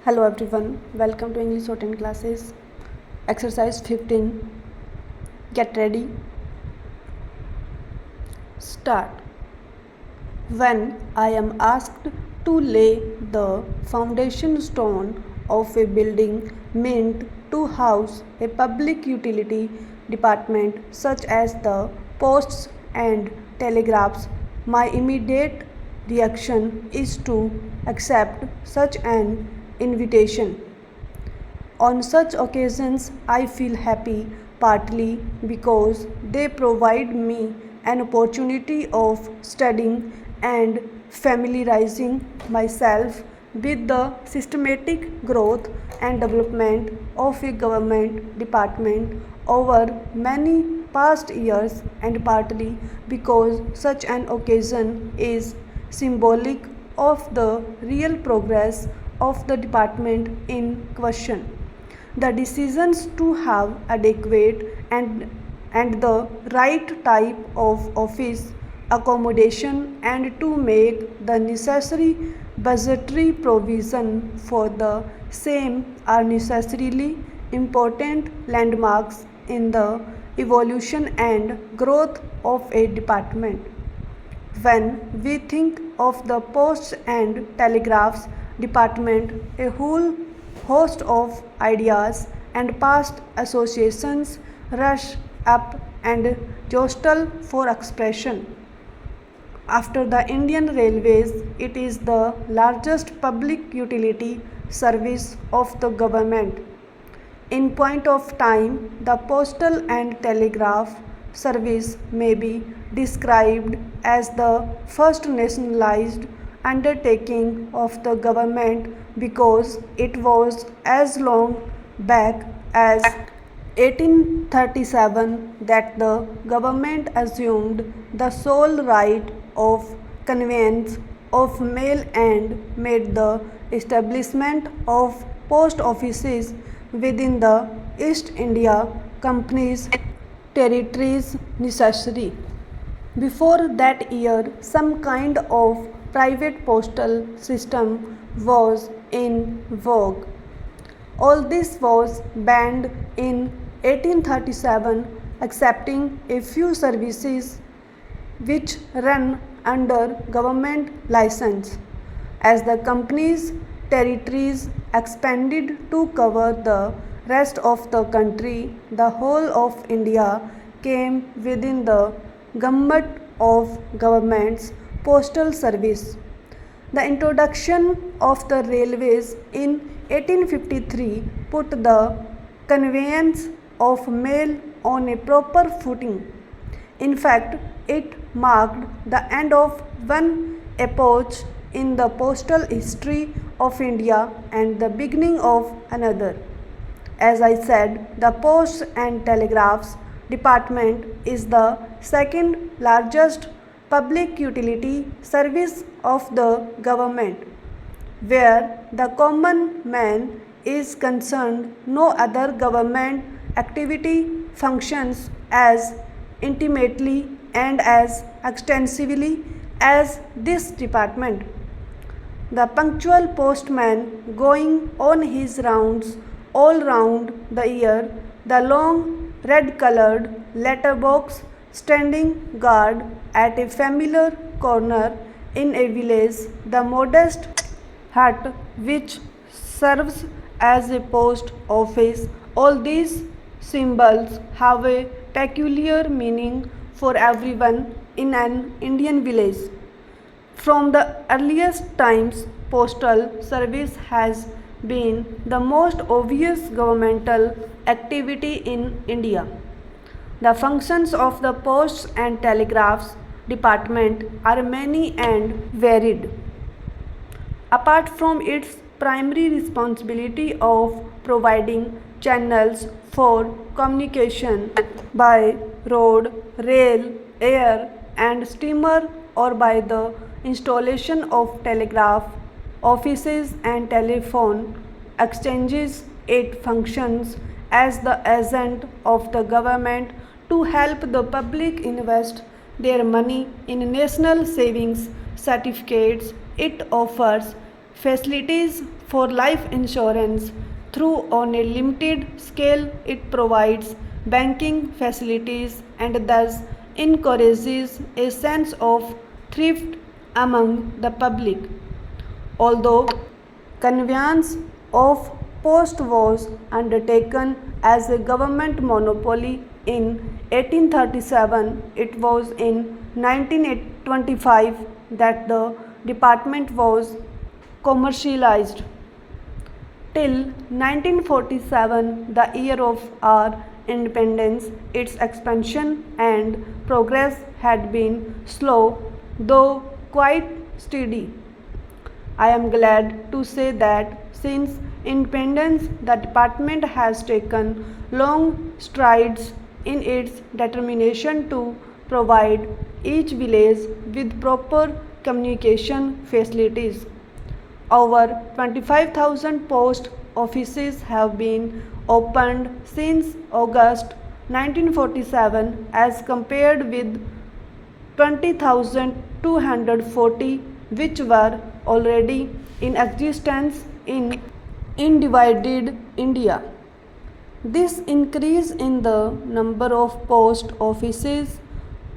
Hello everyone, welcome to English Shorthand classes. Exercise 15. Get ready. Start. When I am asked to lay the foundation stone of a building meant to house a public utility department such as the posts and telegraphs, my immediate reaction is to accept such an invitation. On such occasions, I feel happy, partly because they provide me an opportunity of studying and familiarizing myself with the systematic growth and development of a government department over many past years, and partly because such an occasion is symbolic of the real progress of the department in question. The decisions to have adequate and the right type of office accommodation and to make the necessary budgetary provision for the same are necessarily important landmarks in the evolution and growth of a department. When we think of the posts and telegraphs department, a whole host of ideas and past associations rush up and jostle for expression. After the Indian Railways, it is the largest public utility service of the government. In point of time, the postal and telegraph service may be described as the first nationalized undertaking of the government because it was as long back as 1837 that the government assumed the sole right of conveyance of mail and made the establishment of post offices within the East India Company's territories necessary. Before that year, some kind of private postal system was in vogue. All this was banned in 1837, excepting a few services which run under government license. As the company's territories expanded to cover the rest of the country, the whole of India came within the gamut of government's postal service. The introduction of the railways in 1853 put the conveyance of mail on a proper footing. In fact, it marked the end of one epoch in the postal history of India and the beginning of another. As I said, the Posts and Telegraphs Department is the second largest public utility service of the government. Where the common man is concerned, no other government activity functions as intimately and as extensively as this department. The punctual postman going on his rounds all round the year, the long red-colored letterbox standing guard at a familiar corner in a village, the modest hut which serves as a post office, all these symbols have a peculiar meaning for everyone in an Indian village. From the earliest times, postal service has been the most obvious governmental activity in India. The functions of the Posts and Telegraphs Department are many and varied. Apart from its primary responsibility of providing channels for communication by road, rail, air, and steamer, or by the installation of telegraph offices and telephone exchanges, it functions as the agent of the government to help the public invest their money in national savings certificates. It offers facilities for life insurance. Through on a limited scale, it provides banking facilities and thus encourages a sense of thrift among the public. Although conveyance of post was undertaken as a government monopoly in 1837, it was in 1925 that the department was commercialized. Till 1947, the year of our independence, its expansion and progress had been slow, though quite steady. I am glad to say that since independence, the department has taken long strides in its determination to provide each village with proper communication facilities. Over 25,000 post offices have been opened since August 1947 as compared with 20,240 which were already in existence in divided India. This increase in the number of post offices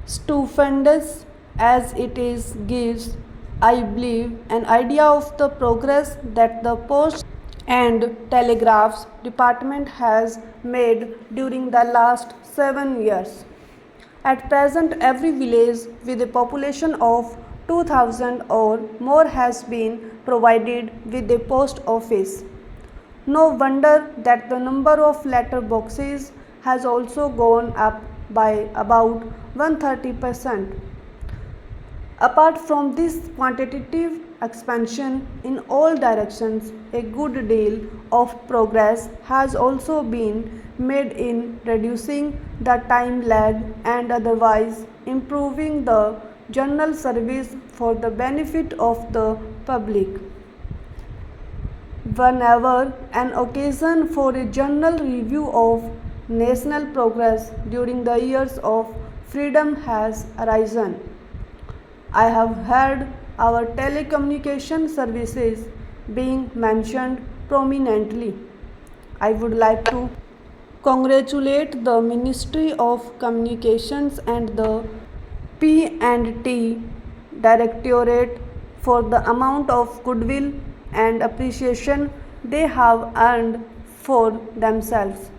stupendous as it is gives, I believe, an idea of the progress that the post and telegraphs department has made during the last 7 years. At present, every village with a population of 2,000 or more has been provided with a post office. No wonder that the number of letter boxes has also gone up by about 130%. Apart from this quantitative expansion in all directions, a good deal of progress has also been made in reducing the time lag and otherwise improving the journal service for the benefit of the public. Whenever an occasion for a journal review of national progress during the years of freedom has arisen, I have heard our telecommunication services being mentioned prominently. I would like to congratulate the Ministry of Communications and the P&T Directorate for the amount of goodwill and appreciation they have earned for themselves.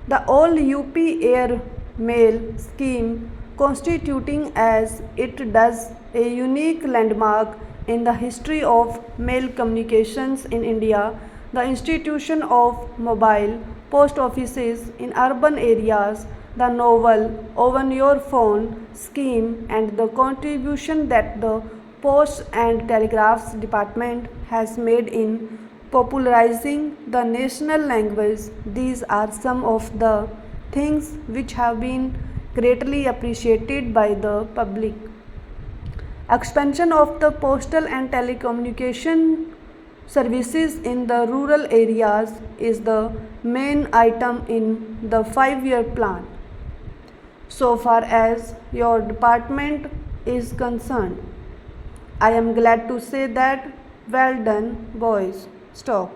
The all UP Air Mail scheme constituting as it does a unique landmark in the history of mail communications in India, the institution of mobile post offices in urban areas, the novel Own Your Phone scheme and the contribution that the Post and Telegraphs Department has made in popularizing the national language. These are some of the things which have been greatly appreciated by the public. Expansion of the postal and telecommunication services in the rural areas is the main item in the 5-year plan. So far as your department is concerned, I am glad to say that well done, boys. Stop.